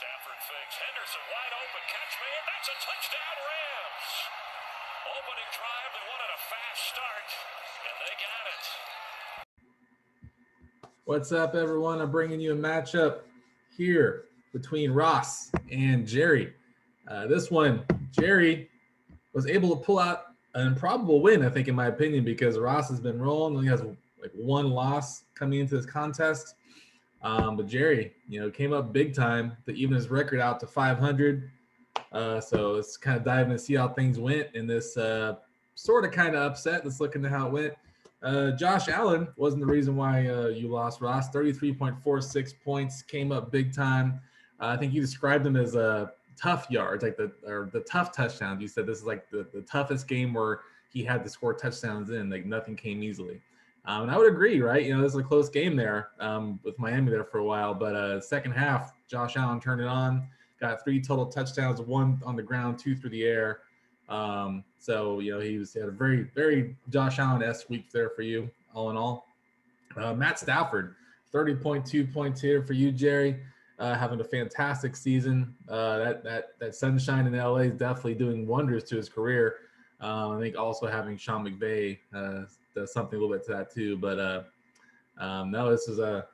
Stafford fakes. Henderson wide open. Catch made. That's a touchdown, Rams. Opening drive. They wanted a fast start, and they got it. What's up, everyone? I'm bringing you a matchup here between Ross and Jerry. This one, Jerry was able to pull out an improbable win, I think, in my opinion, because Ross has been rolling. He has like one loss coming into this contest. But Jerry, came up big time to even his record out to 500. So let's kind of dive in and see how things went in this sort of kind of upset. Let's look into how it went. Josh Allen wasn't the reason why you lost, Ross. 33.46 points, came up big time. I think you described him as tough yards, like the tough touchdowns. You said this is like the toughest game where he had to score touchdowns in. Like nothing came easily. And I would agree, right? This is a close game there with Miami there for a while. But second half, Josh Allen turned it on, got 3 total touchdowns, 1 on the ground, 2 through the air. So he had a very, very Josh Allen-esque week there for you, all in all. Matt Stafford, 30.2 points here for you, Jerry. Having a fantastic season. That sunshine in LA is definitely doing wonders to his career. I think also having Sean McVay does something a little bit to that too. But no, this is a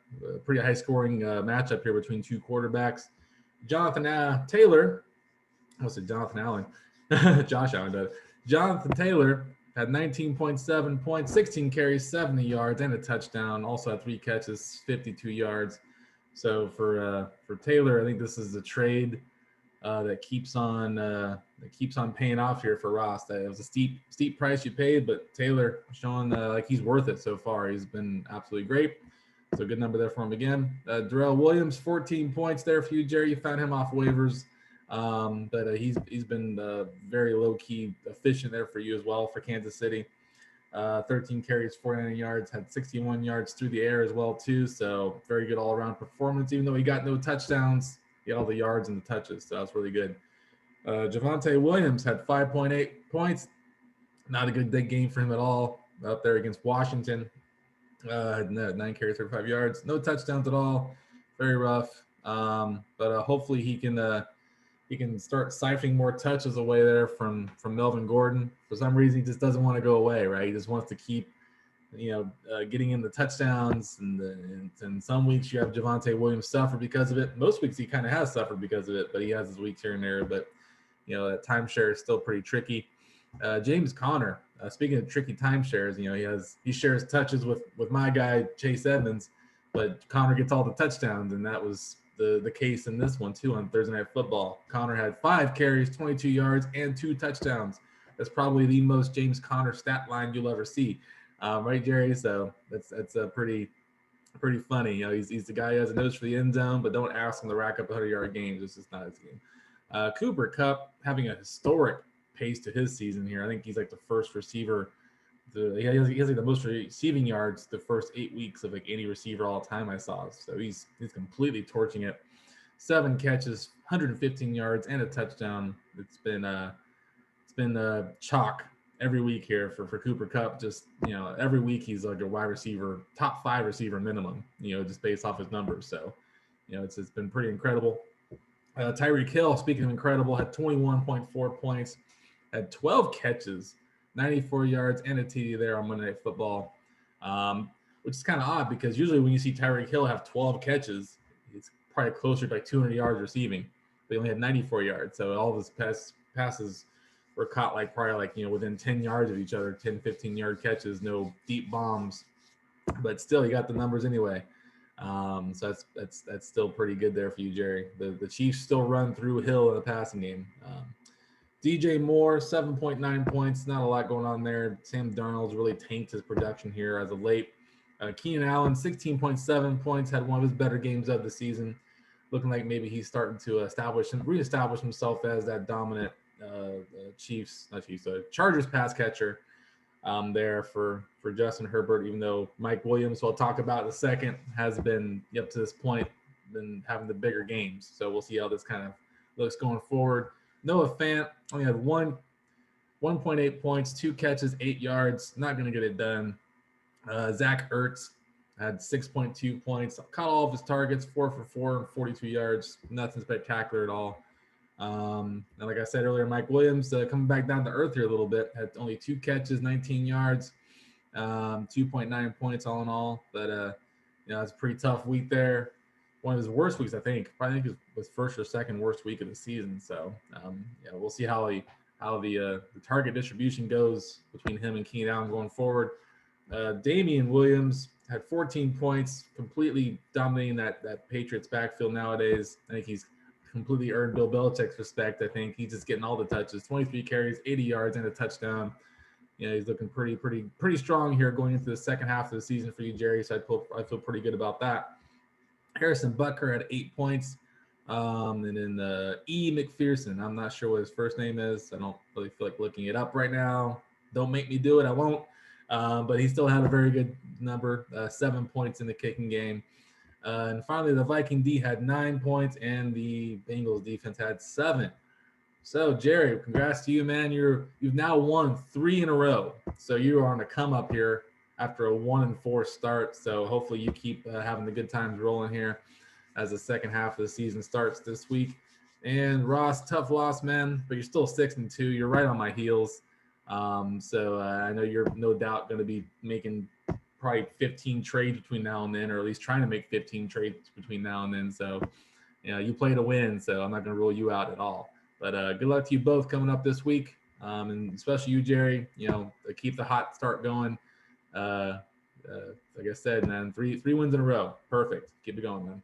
pretty high-scoring matchup here between two quarterbacks. Jonathan Taylor, Jonathan Allen. Josh Allen does. Jonathan Taylor had 19.7 points, 16 carries, 70 yards, and a touchdown. Also had 3 catches, 52 yards. So for Taylor, I think this is a trade that keeps on paying off here for Ross. That it was a steep price you paid, but Taylor showing like he's worth it so far. He's been absolutely great. So good number there for him again. Darrell Williams, 14 points there for you, Jerry. You found him off waivers. But he's been very low-key efficient there for you as well for Kansas City. 13 carries, 49 yards, had 61 yards through the air as well too. So very good all-around performance. Even though he got no touchdowns, he had all the yards and the touches. So that's really good. Javonte Williams had 5.8 points. Not a good big game for him at all. Up there against Washington. 9 carries, 35 yards. No touchdowns at all. Very rough. But hopefully he can start siphoning more touches away there from Melvin Gordon. For some reason, he just doesn't want to go away, right? He just wants to keep, getting in the touchdowns. And some weeks you have Javonte Williams suffer because of it. Most weeks he kind of has suffered because of it, but he has his weeks here and there. But, that timeshare is still pretty tricky. James Conner, speaking of tricky timeshares, he shares touches with my guy, Chase Edmonds, but Conner gets all the touchdowns, and that was the case in this one too on Thursday Night Football. Conner had 5 carries, 22 yards, and 2 touchdowns. That's probably the most James Conner stat line you'll ever see, right, Jerry? So that's a pretty funny. He's the guy who has a nose for the end zone, but don't ask him to rack up 100-yard games. It's just not his game. Cooper Kupp having a historic pace to his season here. I think he's like the first receiver. He has like the most receiving yards the first 8 weeks of like any receiver all time I saw. So he's completely torching it. 7 catches, 115 yards, and a touchdown. It's been chalk every week here for Cooper Kupp. Just every week he's like a wide receiver, top 5 receiver minimum. Just based off his numbers. So it's been pretty incredible. Tyreek Hill, speaking of incredible, had 21.4 points, had 12 catches, 94 yards, and a TD there on Monday Night Football, which is kind of odd because usually when you see Tyreek Hill have 12 catches, it's probably closer to like 200 yards receiving. But he only had 94 yards, so all of his passes were caught within 10 yards of each other, 10, 15-yard catches, no deep bombs. But still, he got the numbers anyway. So that's still pretty good there for you, Jerry. The Chiefs still run through Hill in the passing game. DJ Moore, 7.9 points. Not a lot going on there. Sam Darnold's really tanked his production here as of late. Keenan Allen, 16.7 points. Had one of his better games of the season. Looking like maybe he's starting to reestablish himself as that dominant Chargers pass catcher there for Justin Herbert, even though Mike Williams, who I'll talk about in a second, has been, up to this point, been having the bigger games. So we'll see how this kind of looks going forward. Noah Fant only had 1.8 points, 2 catches, 8 yards. Not going to get it done. Zach Ertz had 6.2 points, caught all of his targets, 4 for 4, 42 yards, nothing spectacular at all. And like I said earlier, Mike Williams coming back down to earth here a little bit, had only 2 catches, 19 yards, 2.9 points all in all. But it's a pretty tough week there. One of his worst weeks, I think. I think it was first or second worst week of the season. So we'll see how the target distribution goes between him and Keenan Allen going forward. Damian Williams had 14 points, completely dominating that Patriots backfield nowadays. I think he's completely earned Bill Belichick's respect. I think he's just getting all the touches, 23 carries, 80 yards, and a touchdown. He's looking pretty strong here going into the second half of the season for you, Jerry. So I feel pretty good about that. Harrison Butker had 8 points. And then E. McPherson, I'm not sure what his first name is. I don't really feel like looking it up right now. Don't make me do it. I won't. But he still had a very good number, 7 points in the kicking game. And finally, the Viking D had 9 points, and the Bengals defense had 7. So, Jerry, congrats to you, man. You've now won 3 in a row. So you are on a come up here after a 1-4 start. So hopefully you keep having the good times rolling here as the second half of the season starts this week. And Ross, tough loss, man, but you're still 6-2. You're right on my heels. So I know you're no doubt going to be making probably 15 trades between now and then, or at least trying to make 15 trades between now and then. So, you play to win, so I'm not going to rule you out at all. But good luck to you both coming up this week, and especially you, Jerry. Keep the hot start going. Like I said, man, three wins in a row. Perfect. Keep it going, man.